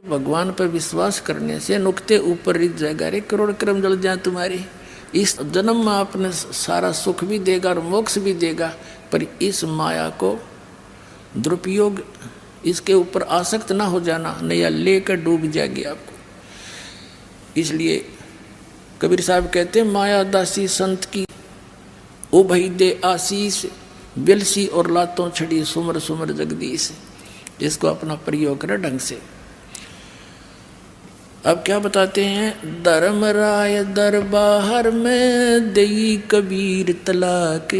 भगवान पर विश्वास करने से नुक्ते ऊपर रिझ जाएगा। रे करोड़ कर्म जल जाए तुम्हारे। इस जन्म में आपने सारा सुख भी देगा और मोक्ष भी देगा, पर इस माया को दुरुपयोग, इसके ऊपर आसक्त ना हो जाना, नया लेकर डूब जाएगी आपको। इसलिए कबीर साहब कहते हैं, माया दासी संत की ओ भई दे आशीष, बिलसी और लातों छड़ी सुमर सुमर जगदीश। इसको अपना प्रयोग करे ढंग से। अब क्या बताते हैं, धर्मराय दरबार में देई कबीर तलाक,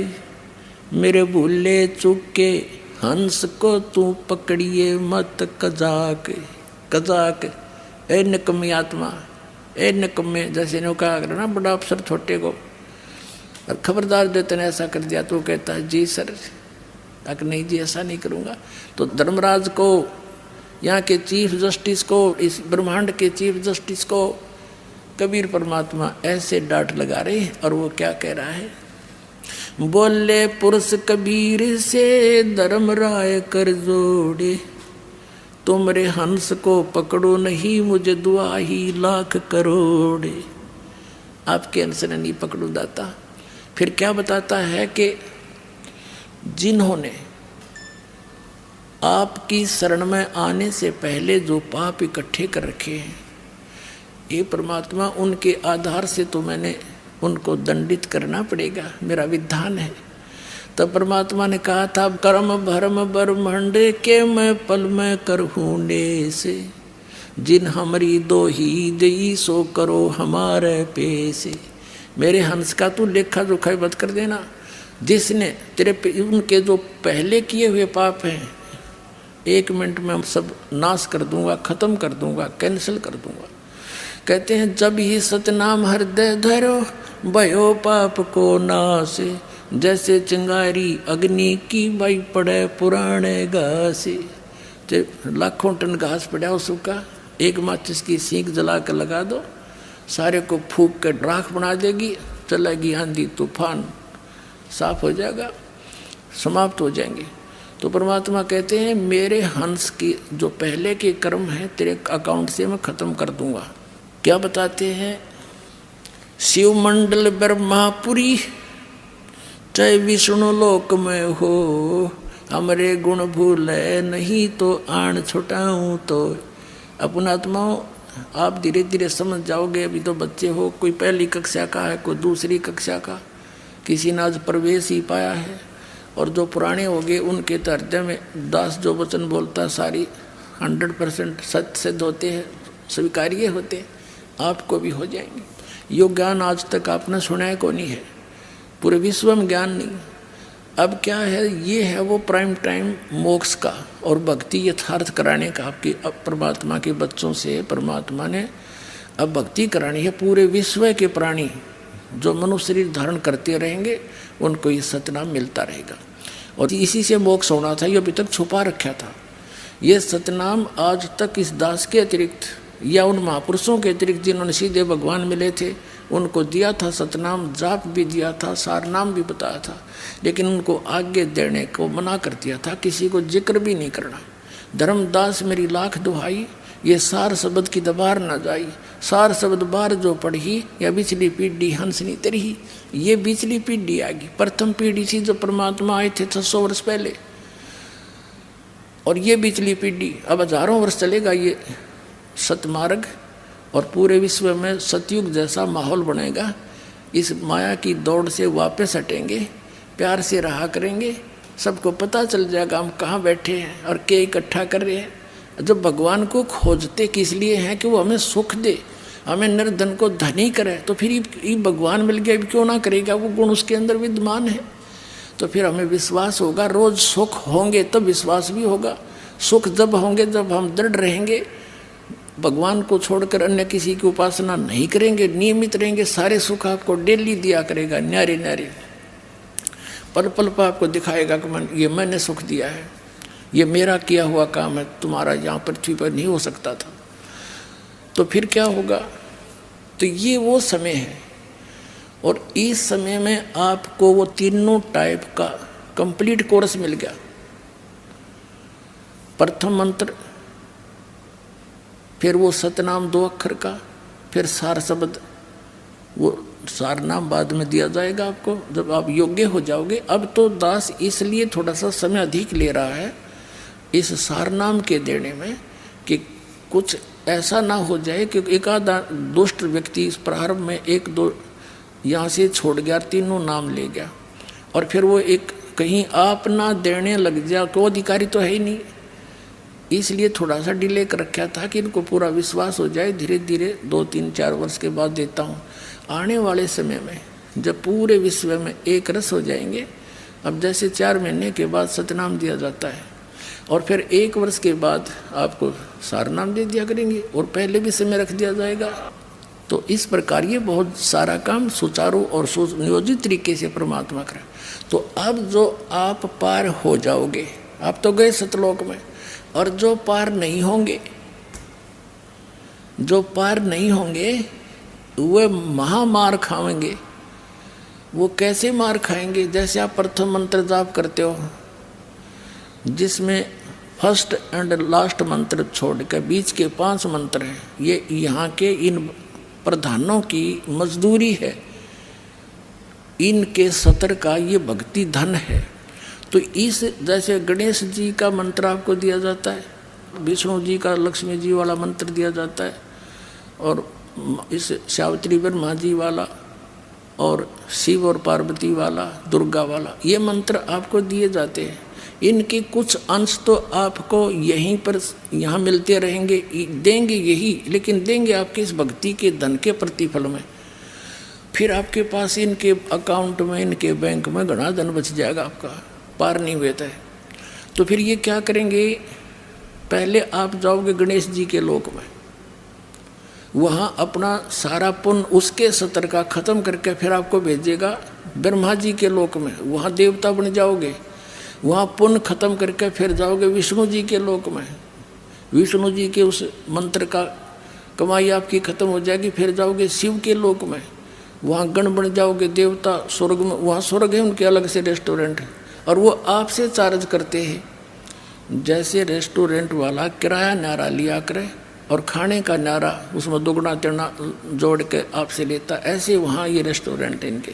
मेरे भूले चुके हंस को तू पकड़िए मत कजाक। कजाक ए निकम्मी आत्मा, ए निकम्मे, जैसे ने कहा ना बड़ा अफसर छोटे को, और खबरदार देते ने ऐसा कर दिया तो कहता है जी सर, तक नहीं जी ऐसा नहीं करूँगा। तो धर्मराज को, यहाँ के चीफ जस्टिस को, इस ब्रह्मांड के चीफ जस्टिस को कबीर परमात्मा ऐसे डांट लगा रहे हैं। और वो क्या कह रहा है, बोले पुरुष कबीर से धर्मराय कर जोड़े, तुमरे हंस को पकड़ो नहीं मुझे दुआ ही लाख करोड़े। आपके हंस ने नहीं पकड़ो दाता। फिर क्या बताता है कि जिन्होंने आपकी शरण में आने से पहले जो पाप इकट्ठे कर रखे हैं, ये परमात्मा उनके आधार से तो मैंने उनको दंडित करना पड़ेगा, मेरा विधान है। तब परमात्मा ने कहा था, कर्म भरम ब्रह्मांड के मैं पल में करहूँ से, जिन हमारी दो ही दई सो करो हमारे पैसे। मेरे हंस का तू लेखा जोखा मत कर देना। जिसने तेरे उनके जो पहले किए हुए पाप हैं, 1 मिनट में सब नाश कर दूंगा, खत्म कर दूंगा, कैंसिल कर दूंगा। कहते हैं, जब ही सतनाम हृदय धरो भयो पाप को नाश, जैसे चिंगारी अग्नि की भाई पड़े पुराने घास। लाखों टन घास पड़ा हो सूखा, एक माचिस की सीख जला कर लगा दो, सारे को फूक कर राख बना देगी, चलेगी आंधी तूफान, साफ हो जाएगा, समाप्त हो जाएंगे। तो परमात्मा कहते हैं, मेरे हंस की जो पहले के कर्म हैं तेरे अकाउंट से मैं खत्म कर दूंगा। क्या बताते हैं, शिव मंडल ब्रह्मापुरी चाहे विष्णु लोक में हो, हमरे गुण भूले नहीं तो आन छुटाऊं तो। अपना आत्माओं, आप धीरे धीरे समझ जाओगे। अभी तो बच्चे हो, कोई पहली कक्षा का है, कोई दूसरी कक्षा का, किसी ने आज प्रवेश ही पाया है। और जो पुराने हो गए उनके तो हृदय में दास जो वचन बोलता है सारी 100% सत्य सिद्ध होते हैं, स्वीकार्य होते हैं, आपको भी हो जाएंगे। यो ज्ञान आज तक आपने सुना को नहीं है, पूरे विश्व में ज्ञान नहीं। अब क्या है, ये है वो प्राइम टाइम मोक्ष का और भक्ति यथार्थ कराने का। आपकी अब परमात्मा के बच्चों से परमात्मा ने अब भक्ति करानी है। पूरे विश्व के प्राणी जो मनुष्य शरीर धारण करते रहेंगे उनको ये सतनाम मिलता रहेगा, और इसी से मोक्ष होना था। ये अभी तक छुपा रखा था। ये सतनाम आज तक इस दास के अतिरिक्त या उन महापुरुषों के अतिरिक्त जिन्होंने सीधे भगवान मिले थे उनको दिया था सतनाम, जाप भी दिया था, सारनाम भी बताया था, लेकिन उनको आगे देने को मना कर दिया था, किसी को जिक्र भी नहीं करना। धर्मदास मेरी लाख दुहाई, ये सार शब्द की दबार न जाई, सार शब्द बार जो पढ़ी या बिचली पीढ़ी हंसनी तेरी। ये बिचली पीढ़ी आ गई, प्रथम पीढ़ी थी जो परमात्मा आए थे 600 वर्ष पहले, और ये बिचली पीढ़ी अब हजारों वर्ष चलेगा ये सतमार्ग, और पूरे विश्व में सतयुग जैसा माहौल बनेगा। इस माया की दौड़ से वापस हटेंगे, प्यार से रहा करेंगे, सबको पता चल जाएगा हम कहाँ बैठे हैं और क्या इकट्ठा कर रहे हैं। जब भगवान को खोजते किस लिए हैं कि वो हमें सुख दे, हमें निर्धन को धनी करे, तो फिर ये भगवान मिल गया क्यों ना करेगा, वो गुण उसके अंदर विद्यमान है। तो फिर हमें विश्वास होगा, रोज सुख होंगे तब विश्वास भी होगा। सुख जब होंगे जब हम दृढ़ रहेंगे, भगवान को छोड़कर अन्य किसी की उपासना नहीं करेंगे, नियमित रहेंगे, सारे सुख आपको डेली दिया करेगा, न्यारे न्यारे पल पल पर आपको दिखाएगा कि ये मैंने सुख दिया है, ये मेरा किया हुआ काम है, तुम्हारा यहाँ पृथ्वी पर नहीं हो सकता था। तो फिर क्या होगा, तो ये वो समय है, और इस समय में आपको वो तीनों टाइप का कंप्लीट कोर्स मिल गया। प्रथम मंत्र फिर वो सतनाम 2 अक्षर का, फिर सार शब्द, वो सार नाम बाद में दिया जाएगा आपको जब आप योग्य हो जाओगे। अब तो दास इसलिए थोड़ा सा समय अधिक ले रहा है इस सार नाम के देने में कि कुछ ऐसा ना हो जाए कि एक आधा दुष्ट व्यक्ति इस प्रारंभ में 1-2 यहाँ से छोड़ गया, तीनों नाम ले गया, और फिर वो एक कहीं आप ना देने लग जाए, कोई अधिकारी तो है ही नहीं, इसलिए थोड़ा सा डिले कर रखा था कि इनको पूरा विश्वास हो जाए। धीरे धीरे 2-3-4 वर्ष के बाद देता हूँ। आने वाले समय में जब पूरे विश्व में एक रस हो जाएंगे, अब जैसे 4 महीने के बाद सतनाम दिया जाता है और फिर 1 वर्ष के बाद आपको सार नाम दे दिया करेंगे और पहले भी समय रख दिया जाएगा। तो इस प्रकार ये बहुत सारा काम सुचारू और सुनियोजित तरीके से परमात्मा करे। तो अब जो आप पार हो जाओगे, आप तो गए सतलोक में, और जो पार नहीं होंगे, जो पार नहीं होंगे वे महामार खाएंगे। वो कैसे मार खाएंगे? जैसे आप प्रथम मंत्र जाप करते हो जिसमें फर्स्ट एंड लास्ट मंत्र छोड़ कर बीच के 5 मंत्र हैं, ये यहाँ के इन प्रधानों की मजदूरी है, इनके सतर का ये भक्ति धन है। तो इस जैसे गणेश जी का मंत्र आपको दिया जाता है, विष्णु जी का लक्ष्मी जी वाला मंत्र दिया जाता है, और इस सावित्री ब्रह्मा जी वाला, और शिव और पार्वती वाला, दुर्गा वाला, ये मंत्र आपको दिए जाते हैं। इनके कुछ अंश तो आपको यहीं पर यहाँ मिलते रहेंगे, देंगे यही, लेकिन देंगे आपके इस भक्ति के धन के प्रतिफल में। फिर आपके पास इनके अकाउंट में, इनके बैंक में घना धन बच जाएगा, आपका पार नहीं होता है। तो फिर ये क्या करेंगे? पहले आप जाओगे गणेश जी के लोक में, वहाँ अपना सारा पुण्य उसके सतर का खत्म करके फिर आपको भेजेगा ब्रह्मा जी के लोक में, वहाँ देवता बन जाओगे। वहाँ पुण्य खत्म करके फिर जाओगे विष्णु जी के लोक में, विष्णु जी के उस मंत्र का कमाई आपकी खत्म हो जाएगी। फिर जाओगे शिव के लोक में, वहाँ गण बन जाओगे देवता। स्वर्ग में, वहाँ स्वर्ग है, उनके अलग से रेस्टोरेंट है, और वो आपसे चार्ज करते हैं। जैसे रेस्टोरेंट वाला किराया न्यारा लिया करे और खाने का न्यारा उसमें दुगना तिगुना जोड़ के आपसे लेता, ऐसे वहाँ ये रेस्टोरेंट है इनके।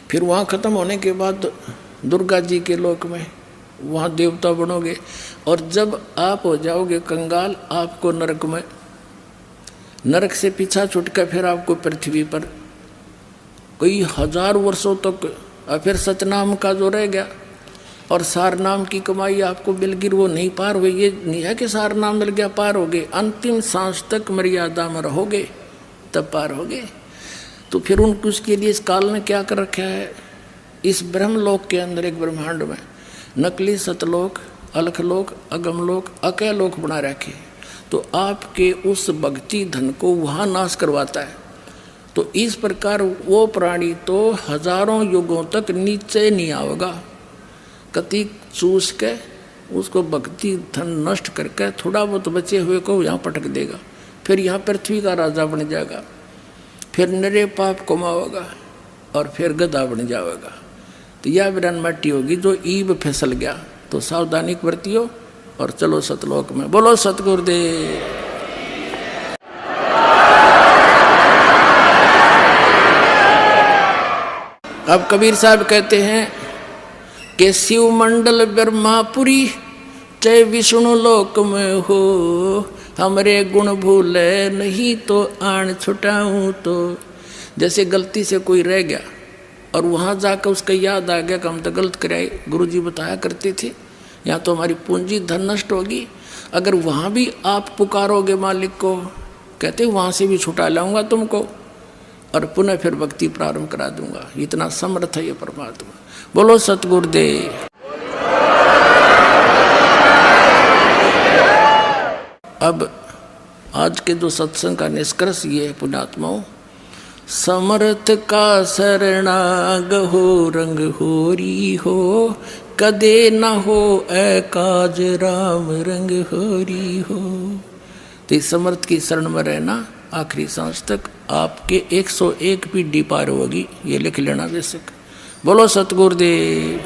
फिर वहाँ ख़त्म होने के बाद दुर्गा जी के लोक में, वहाँ देवता बनोगे, और जब आप हो जाओगे कंगाल, आपको नरक में, नरक से पीछा छुटकर फिर आपको पृथ्वी पर कई 1000 वर्षों तक, और फिर सतनाम का जो रह गया और सार नाम की कमाई आपको मिल गई, वो नहीं पार हुई। ये नहीं है कि सार नाम मिल गया पार हो गए, अंतिम सांस तक मर्यादा में रहोगे तब पार होगे। तो फिर उनको उसके लिए इस काल ने क्या कर रखा है? इस ब्रह्मलोक के अंदर एक ब्रह्मांड में नकली सतलोक, अलखलोक, अगमलोक, अकैलोक बना रखे। तो आपके उस भक्ति धन को वहाँ नाश करवाता है। तो इस प्रकार वो प्राणी तो 1000 युगों तक नीचे नहीं आएगा, कति चूस के उसको भक्ति धन नष्ट करके थोड़ा बहुत बचे हुए को यहाँ पटक देगा। फिर यहाँ पृथ्वी का राजा बन जाएगा, फिर नरे पाप कमाओगा और फिर गधा बन जाएगा। तो यह विरान मट्टी होगी जो ईब फिसल गया। तो सावधानी बरतियो और चलो सतलोक में। बोलो सतगुरुदेव। अब कबीर साहब कहते हैं कि शिव मंडल ब्रह्मापुरी चाहे विष्णु लोक में हो, हमरे गुण भूले नहीं तो आन छुटाऊं। तो जैसे गलती से कोई रह गया और वहाँ जाकर उसका याद आ गया कि हम तो गलत कराए, गुरुजी बताया करते थे, यहाँ तो हमारी पूंजी धन नष्ट होगी। अगर वहाँ भी आप पुकारोगे मालिक को, कहते वहाँ से भी छुटा लाऊंगा तुमको और पुनः फिर भक्ति प्रारंभ करा दूंगा। इतना समर्थ है ये परमात्मा। बोलो सतगुरुदेव। अब आज के जो सत्संग का निष्कर्ष ये है पुण्यात्माओं, समर्थ का शरणाग हो रंग होरी हो, कदे न हो ऐ काज राम रंग होरी हो। तो इस समर्थ की शरण में रहना आखिरी सांस तक, आपके 101 पीढ़ी पार होगी, ये लिख लेना बेशक। बोलो सतगुरुदेव।